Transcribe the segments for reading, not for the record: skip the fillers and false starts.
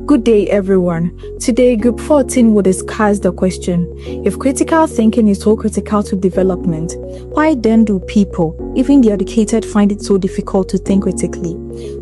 Good day, everyone. Today, Group 14 will discuss the question, if critical thinking is so critical to development, why then do people, even the educated, find it so difficult to think critically?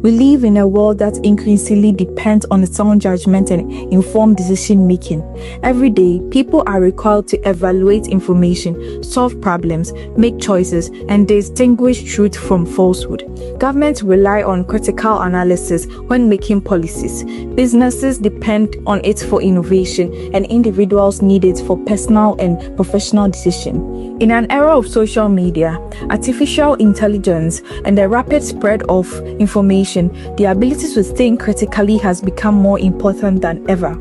We live in a world that increasingly depends on sound judgment and informed decision-making. Every day, people are required to evaluate information, solve problems, make choices, and distinguish truth from falsehood. Governments rely on critical analysis when making policies. Businesses depend on it for innovation, and individuals need it for personal and professional decision. In an era of social media, artificial intelligence, and the rapid spread of information, the ability to think critically has become more important than ever.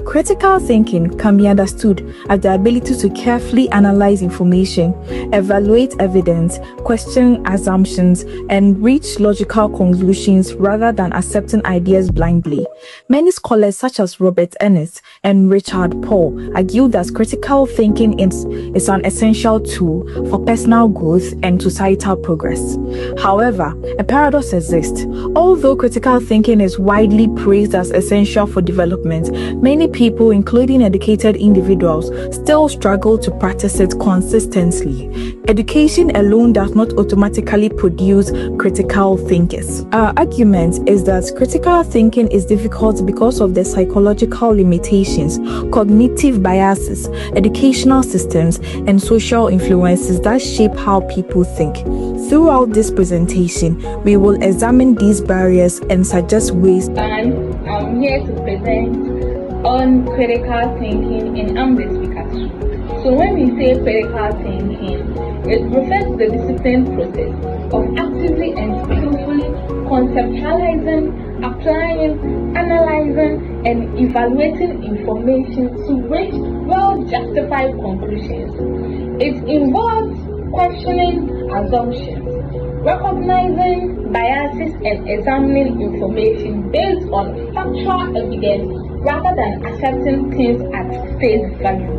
Critical thinking can be understood as the ability to carefully analyze information, evaluate evidence, question assumptions, and reach logical conclusions rather than accepting ideas blindly. Many scholars such as Robert Ennis and Richard Paul argue that critical thinking is an essential tool for personal growth and societal progress. However, a paradox exists. Although critical thinking is widely praised as essential for development, many people, including educated individuals, still struggle to practice it consistently. Education alone does not automatically produce critical thinkers. Our argument is that critical thinking is difficult because of the psychological limitations, cognitive biases, educational systems, and social influences that shape how people think. Throughout this presentation, we will examine these barriers and suggest ways. And I'm here to present on critical thinking, and I'm the speaker too. So when we say critical thinking, it refers to the disciplined process of actively and skillfully conceptualizing, applying, analyzing, and evaluating information to reach well-justified conclusions. It involves questioning assumptions, recognizing biases, and examining information based on factual evidence rather than accepting things at face value.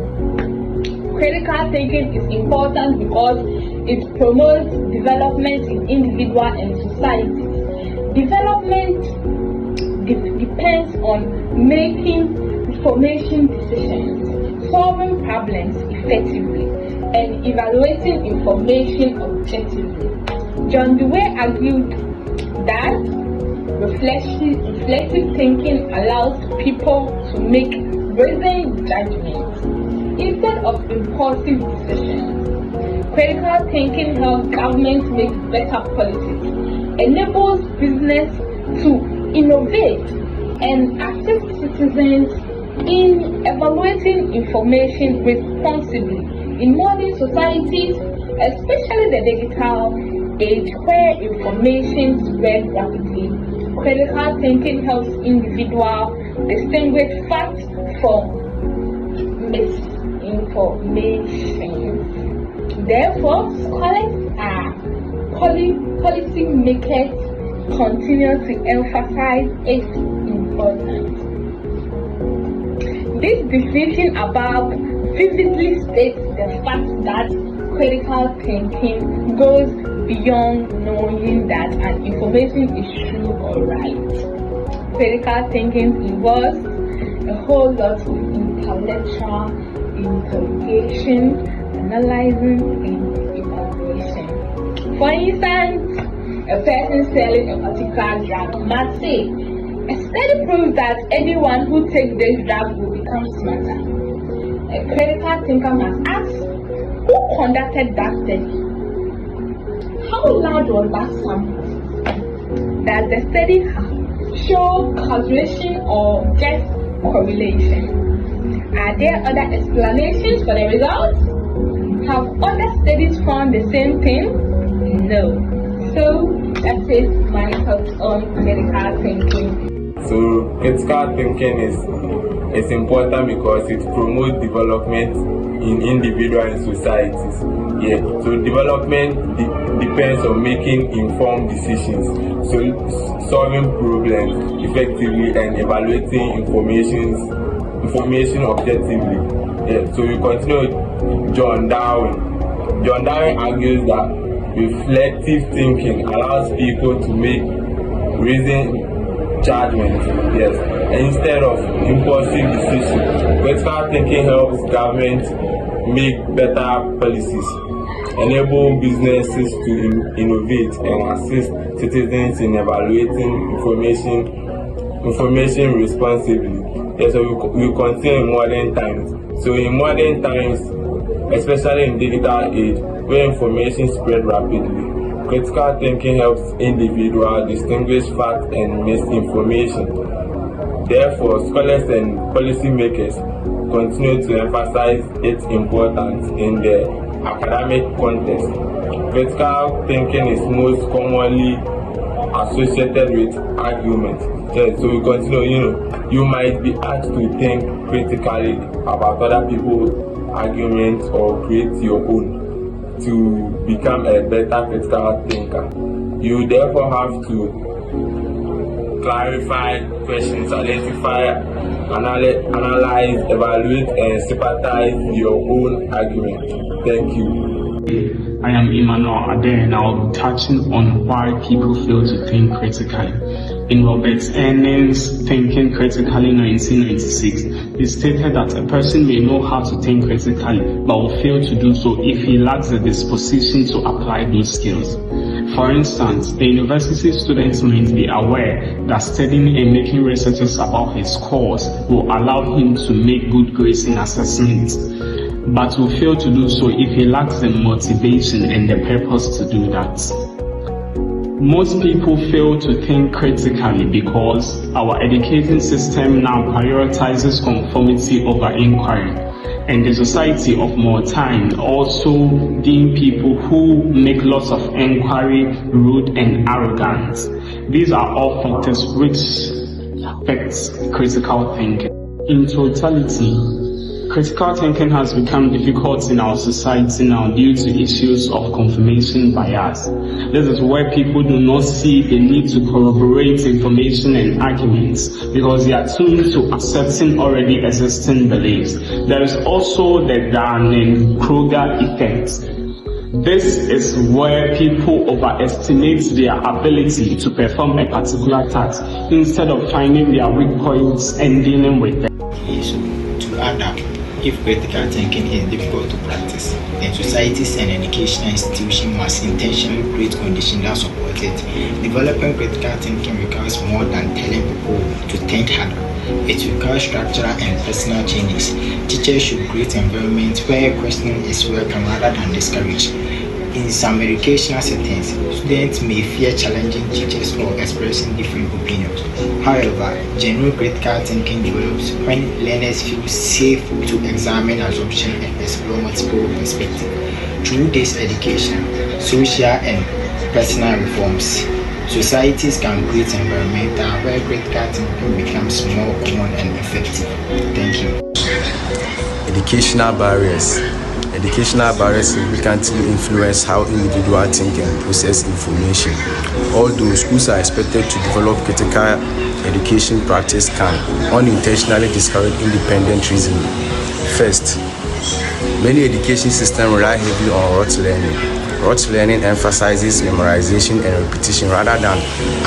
Critical thinking is important because it promotes development in individuals and societies. Development depends on making information decisions, solving problems effectively, and evaluating information objectively. John Dewey argued that reflective thinking allows people to make reasoned judgments instead of impulsive decisions. Critical thinking helps governments make better policies, enables business to innovate, and assists citizens in evaluating information responsibly. In modern societies, especially the digital age where information spreads rapidly, critical thinking helps individuals distinguish facts from misinformation. Therefore, scholars and policy makers continue to emphasize its importance. This definition above vividly states the fact that critical thinking goes beyond knowing that an information is true or right. Critical thinking involves a whole lot of intellectual interrogation, analyzing, and evaluation. For instance, a person selling a particular drug must say, a study proves that anyone who takes this drug will become smarter. A critical thinker must ask, who conducted that study? How large was that sample? Does the study show causation or just correlation? Are there other explanations for the results? Have other studies found the same thing? No. So that is my thoughts on critical thinking. So critical thinking is important because it promotes development in individuals and societies. So development depends on making informed decisions, so solving problems effectively and evaluating information objectively. So we continue with John Darwin. John Darwin argues that reflective thinking allows people to make judgment, yes, instead of impulsive decisions. Critical thinking helps government make better policies, enable businesses to innovate, and assist citizens in evaluating information responsibly. Yes, so we continue in modern times. So in modern times, especially in digital age, where information spread rapidly, critical thinking helps individuals distinguish fact and misinformation. Therefore, scholars and policymakers continue to emphasize its importance in the academic context. Critical thinking is most commonly associated with argument. So we continue, you might be asked to think critically about other people's arguments or create your own to become a better critical thinker. You therefore have to clarify questions, identify, analyze, evaluate, and sympathize your own argument. Thank you. I am Emmanuel Ade, and I'll be touching on why people fail to think critically. In Robert Enning's Thinking Critically 1996, he stated that a person may know how to think critically, but will fail to do so if he lacks the disposition to apply those skills. For instance, a university student might be aware that studying and making researches about his course will allow him to make good grades in assessments, but will fail to do so if he lacks the motivation and the purpose to do that. Most people fail to think critically because our education system now prioritizes conformity over inquiry, and the society of more time also deem people who make lots of inquiry rude and arrogant. These are all factors which affect critical thinking. In totality, critical thinking has become difficult in our society now due to issues of confirmation bias. This is where people do not see the need to corroborate information and arguments because they are tuned to accepting already existing beliefs. There is also the Dunning-Kruger effect. This is where people overestimate their ability to perform a particular task instead of finding their weak points and dealing with them. To add up, if critical thinking is difficult to practice, then societies and educational institutions must intentionally create conditions that support it. Developing critical thinking requires more than telling people to think harder. It requires structural and personal changes. Teachers should create environments where questioning is welcome rather than discouraged. In some educational settings, students may fear challenging teachers or expressing different opinions. However, genuine critical thinking develops when learners feel safe to examine assumptions and explore multiple perspectives. Through this education, social and personal reforms, societies can create environmental where critical thinking becomes more common and effective. Thank you. Educational barriers significantly influence how individuals think and process information. Although schools are expected to develop critical education practice can unintentionally discourage independent reasoning. First, many education systems rely heavily on rote learning. Rote learning emphasizes memorization and repetition rather than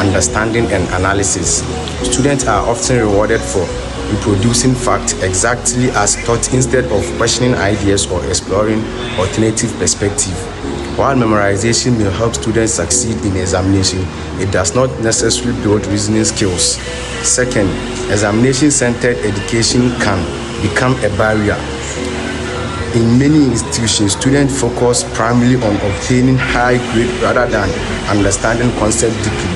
understanding and analysis. Students are often rewarded for reproducing facts exactly as taught instead of questioning ideas or exploring alternative perspectives. While memorization may help students succeed in examination, it does not necessarily build reasoning skills. Second, examination-centered education can become a barrier. In many institutions, students focus primarily on obtaining high grades rather than understanding concepts deeply.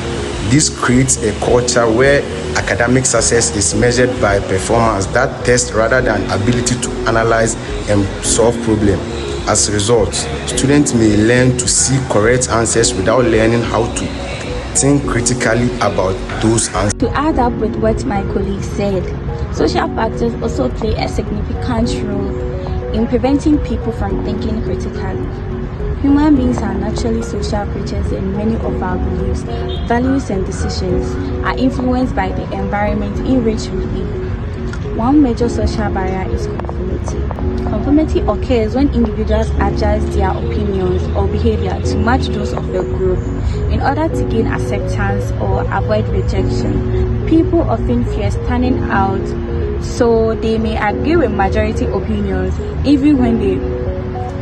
This creates a culture where academic success is measured by performance that tests rather than ability to analyze and solve problems. As a result, students may learn to seek correct answers without learning how to think critically about those answers. To add up with what my colleague said, social factors also play a significant role in preventing people from thinking critically. Human beings are naturally social creatures, and many of our beliefs, values, and decisions are influenced by the environment in which we live. One major social barrier is conformity. Conformity occurs when individuals adjust their opinions or behavior to match those of the group in order to gain acceptance or avoid rejection. People often fear standing out, so they may agree with majority opinions even when they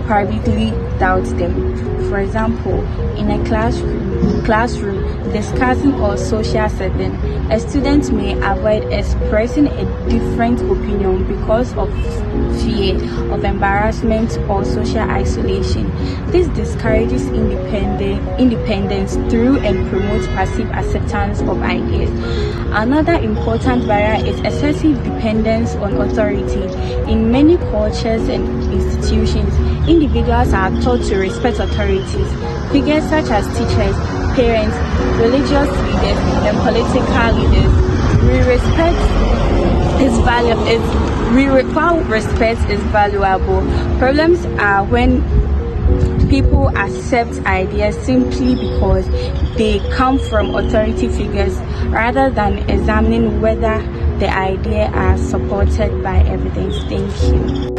privately doubt them. For example, in a classroom discussing or social setting, a student may avoid expressing a different opinion because of fear of embarrassment or social isolation. This discourages independence through and promotes passive acceptance of ideas. Another important barrier is excessive dependence on authority. In many cultures and institutions, individuals are taught to respect authorities. Figures such as teachers, parents, religious leaders, and political leaders. While respect is valuable, problems are when people accept ideas simply because they come from authority figures rather than examining whether the idea are supported by evidence. Thank you.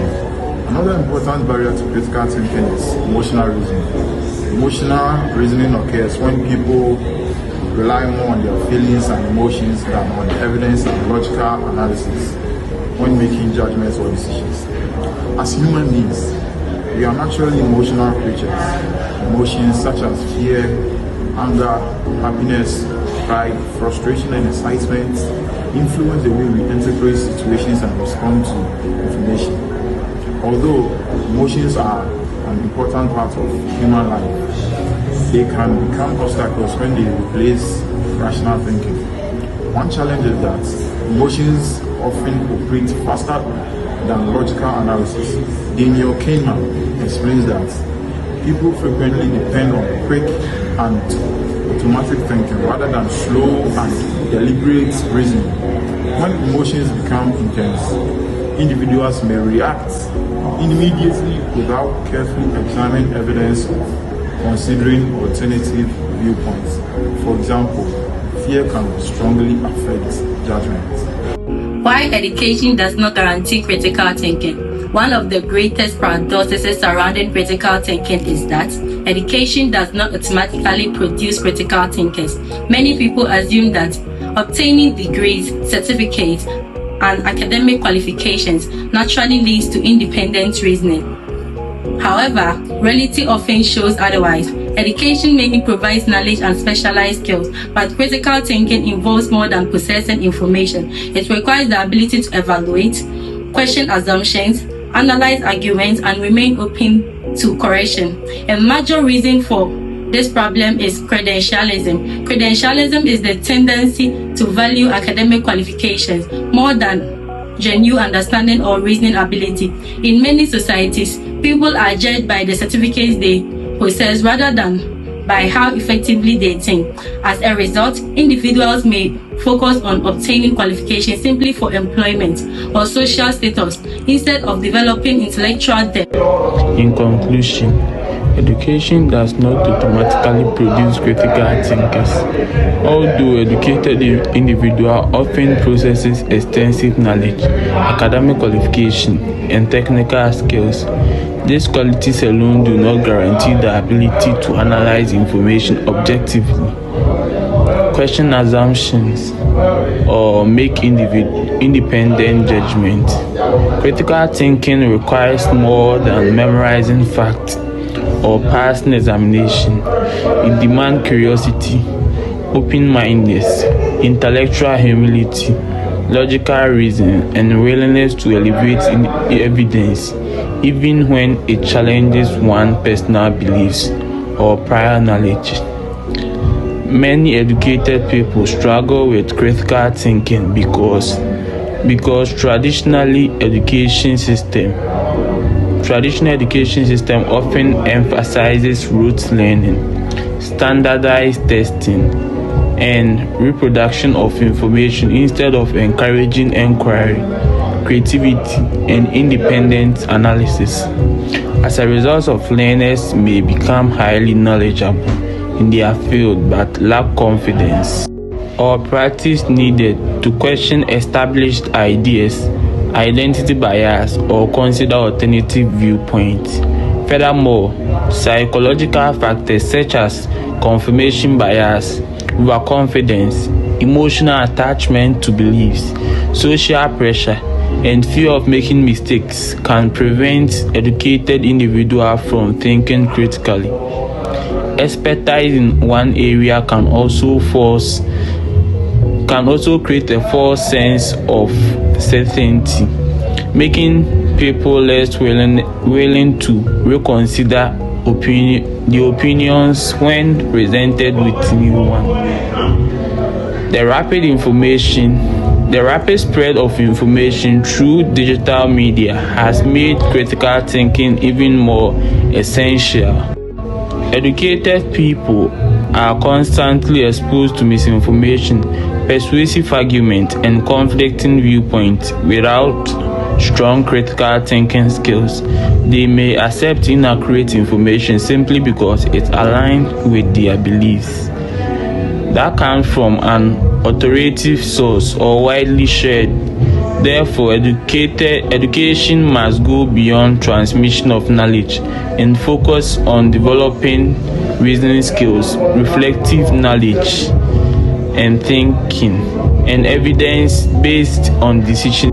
Another important barrier to critical thinking is emotional reasoning. Emotional reasoning occurs when people rely more on their feelings and emotions than on evidence and logical analysis when making judgments or decisions. As human beings, we are naturally emotional creatures. Emotions such as fear, anger, happiness, pride, frustration, and excitement influence the way we interpret situations and respond to information. Although emotions are an important part of human life, they can become obstacles when they replace rational thinking. One challenge is that emotions often operate faster than logical analysis. Daniel Kahneman explains that people frequently depend on quick and automatic thinking rather than slow and deliberate reasoning. When emotions become intense, individuals may react immediately without carefully examining evidence or considering alternative viewpoints. For example, fear can strongly affect judgment. Why education does not guarantee critical thinking? One of the greatest paradoxes surrounding critical thinking is that education does not automatically produce critical thinkers. Many people assume that obtaining degrees, certificates, and academic qualifications naturally leads to independent reasoning. However, reality often shows otherwise. Education mainly provides knowledge and specialized skills, but critical thinking involves more than possessing information. It requires the ability to evaluate, question assumptions, analyze arguments, and remain open to correction. A major reason for this problem is credentialism. Credentialism is the tendency to value academic qualifications more than genuine understanding or reasoning ability. In many societies, people are judged by the certificates they possess rather than by how effectively they think. As a result, individuals may focus on obtaining qualifications simply for employment or social status instead of developing intellectual depth. In conclusion, education does not automatically produce critical thinkers. Although educated individual often possesses extensive knowledge, academic qualification, and technical skills, these qualities alone do not guarantee the ability to analyze information objectively, question assumptions, or make independent judgment. Critical thinking requires more than memorizing facts or passing examination. It demands curiosity, open-mindedness, intellectual humility, logical reasoning, and willingness to elevate evidence, even when it challenges one's personal beliefs or prior knowledge. Many educated people struggle with critical thinking because traditional education system often emphasizes rote learning, standardized testing, and reproduction of information instead of encouraging inquiry, creativity, and independent analysis. As a result, learners may become highly knowledgeable in their field but lack confidence or practice needed to question established ideas identity bias, or consider alternative viewpoints. Furthermore, psychological factors such as confirmation bias, overconfidence, emotional attachment to beliefs, social pressure, and fear of making mistakes can prevent educated individuals from thinking critically. Expertise in one area can also create a false sense of certainty, making people less willing to reconsider the opinions when presented with new ones. The rapid spread of information through digital media has made critical thinking even more essential. Educated people are constantly exposed to misinformation, persuasive arguments, and conflicting viewpoints. Without strong critical thinking skills, they may accept inaccurate information simply because it aligns with their beliefs. That comes from an authoritative source or widely shared. Therefore, education must go beyond transmission of knowledge and focus on developing reasoning skills, reflective knowledge, and thinking, and evidence based on decision